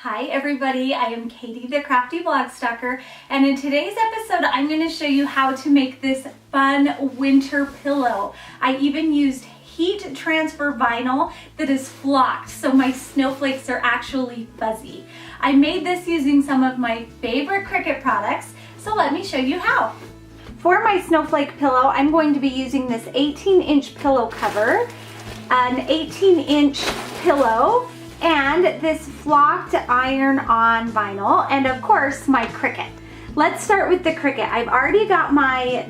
Hi everybody, I am Katie the Crafty Blog Stalker, and in today's episode I'm going to show you how to make this fun winter pillow. I even used heat transfer vinyl that is flocked so my snowflakes are actually fuzzy. I made this using some of my favorite Cricut products, so let me show you how. For my snowflake pillow, I'm going to be using this 18-inch pillow cover, an 18-inch pillow, and this flocked iron-on vinyl, and of course my Cricut. Let's start with the Cricut. I've already got my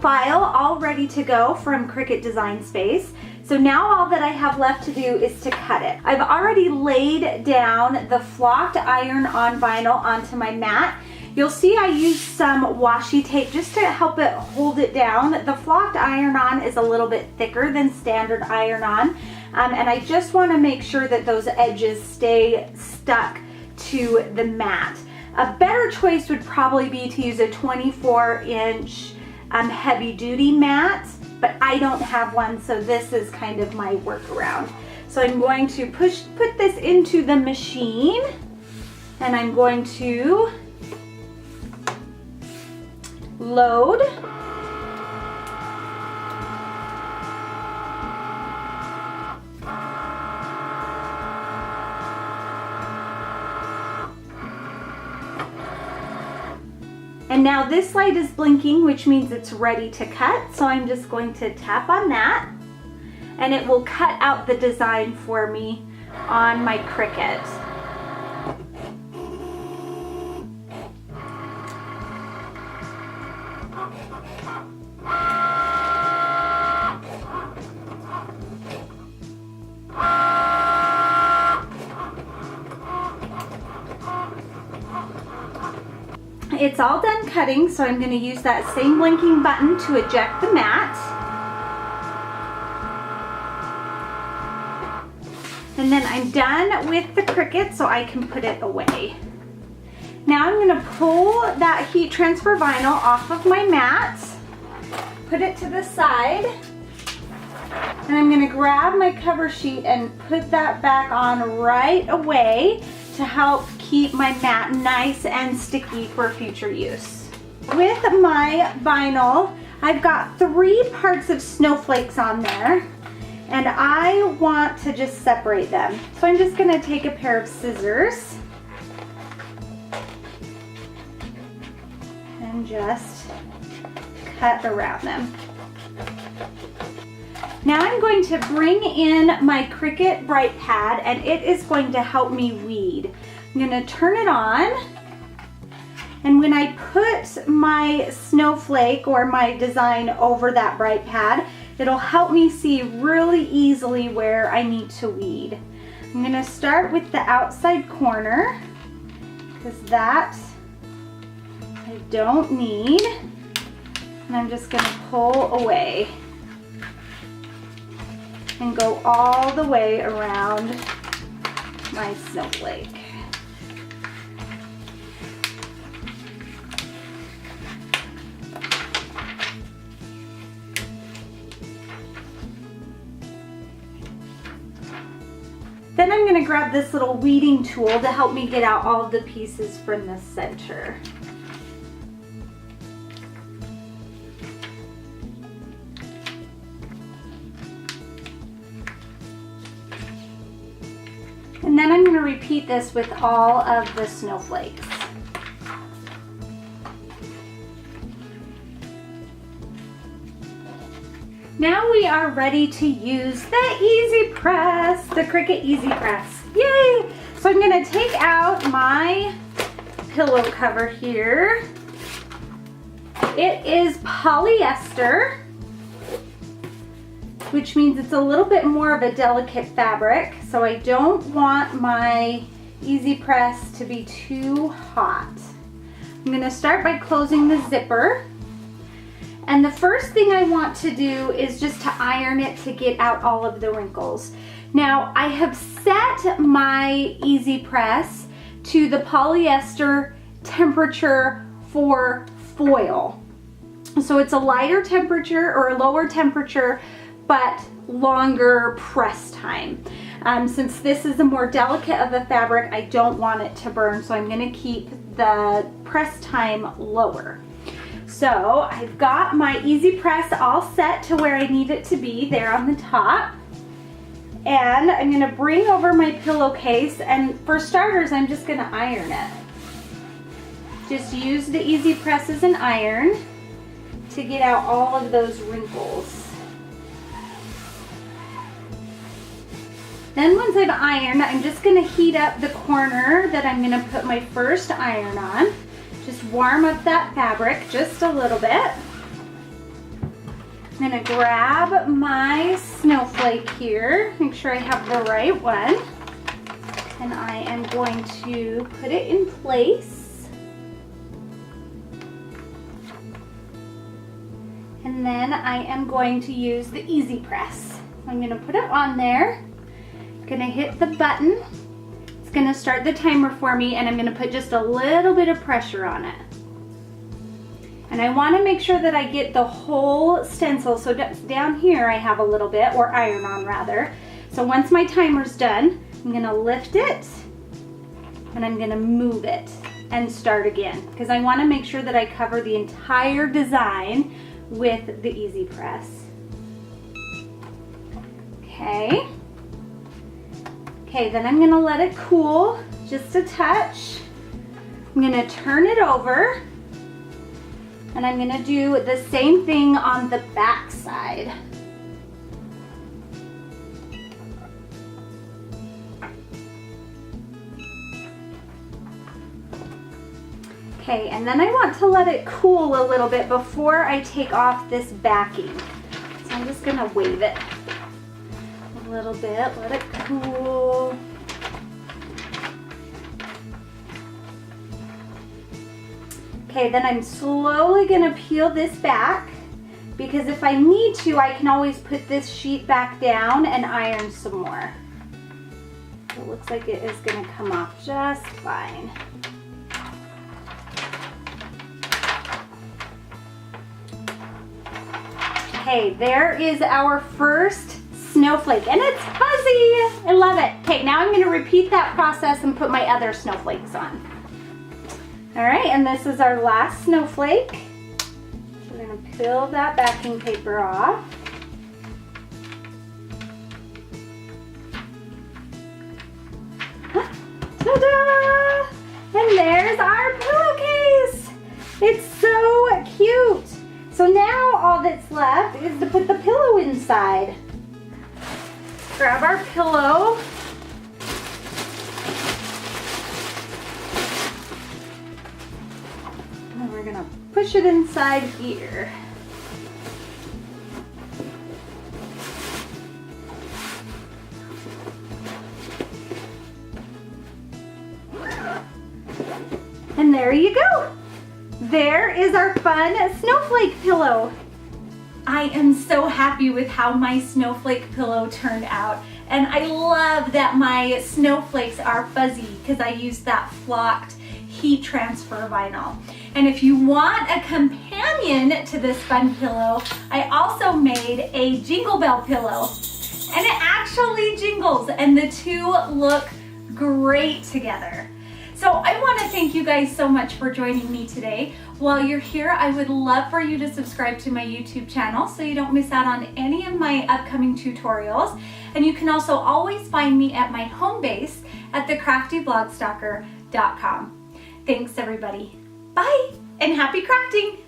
file all ready to go from Cricut Design Space. So now all that I have left to do is to cut it. I've already laid down the flocked iron-on vinyl onto my mat. You'll see I used some washi tape just to help it hold it down. The flocked iron-on is a little bit thicker than standard iron-on. And I just want to make sure that those edges stay stuck to the mat. A better choice would probably be to use a 24-inch heavy duty mat, but I don't have one, so this is kind of my workaround. So I'm going to put this into the machine, and I'm going to load. And now this light is blinking, which means it's ready to cut. So I'm just going to tap on that, and it will cut out the design for me on my Cricut. It's all done cutting, so I'm going to use that same blinking button to eject the mat. And then I'm done with the Cricut, so I can put it away. Now I'm going to pull that heat transfer vinyl off of my mat, put it to the side, and I'm going to grab my cover sheet and put that back on right away to help keep my mat nice and sticky for future use. With my vinyl, I've got 3 parts of snowflakes on there, and I want to just separate them. So I'm just going to take a pair of scissors and just cut around them. Now I'm going to bring in my Cricut Bright Pad, and it is going to help me weed. I'm going to turn it on, and when I put my snowflake or my design over that Bright Pad, it'll help me see really easily where I need to weed. I'm going to start with the outside corner, because that I don't need, and I'm just going to pull away and go all the way around my snowflake. Then I'm going to grab this little weeding tool to help me get out all of the pieces from the center. And then I'm going to repeat this with all of the snowflakes. Now we are ready to use the Easy Press, the Cricut Easy Press. Yay! So I'm going to take out my pillow cover here. It is polyester, which means it's a little bit more of a delicate fabric, so I don't want my Easy Press to be too hot. I'm going to start by closing the zipper, and the first thing I want to do is just to iron it to get out all of the wrinkles. Now I have set my Easy Press to the polyester temperature for foil. So it's a lighter temperature or a lower temperature, but longer press time. Since this is a more delicate of a fabric, I don't want it to burn, so I'm gonna keep the press time lower. So I've got my easy press all set to where I need it to be there on the top. And I'm gonna bring over my pillowcase, and for starters, I'm just gonna iron it. Just use the easy press as an iron to get out all of those wrinkles. Then once I've ironed, I'm just gonna heat up the corner that I'm gonna put my first iron on. Just warm up that fabric just a little bit. I'm gonna grab my snowflake here, make sure I have the right one. And I am going to put it in place. And then I am going to use the easy press. I'm gonna put it on there. Gonna hit the button. It's gonna start the timer for me, and I'm gonna put just a little bit of pressure on it. And I wanna make sure that I get the whole stencil. So down here I have a little bit, or iron on rather. So once my timer's done, I'm gonna lift it and I'm gonna move it and start again, because I wanna make sure that I cover the entire design with the easy press. Okay. Okay, then I'm gonna let it cool just a touch. I'm gonna turn it over, and I'm gonna do the same thing on the back side. Okay, and then I want to let it cool a little bit before I take off this backing. So I'm just gonna wave it a little bit, let it cool. Okay, then I'm slowly gonna peel this back, because if I need to, I can always put this sheet back down and iron some more. It looks like it is gonna come off just fine. Okay, there is our first snowflake, and it's fuzzy. I love it. Okay, now I'm gonna repeat that process and put my other snowflakes on. All right, and this is our last snowflake. We're gonna peel that backing paper off. Ta-da! And there's our pillowcase. It's so cute. So now all that's left is to put the pillow inside. Grab our pillow. And we're gonna push it inside here. And there you go. There is our fun snowflake pillow. I am so happy with how my snowflake pillow turned out. And I love that my snowflakes are fuzzy because I used that flocked heat transfer vinyl. And if you want a companion to this fun pillow, I also made a jingle bell pillow. And it actually jingles, and the two look great together. So I want to thank you guys so much for joining me today. While you're here, I would love for you to subscribe to my YouTube channel so you don't miss out on any of my upcoming tutorials. And you can also always find me at my home base at thecraftyblogstalker.com. Thanks everybody. Bye and happy crafting.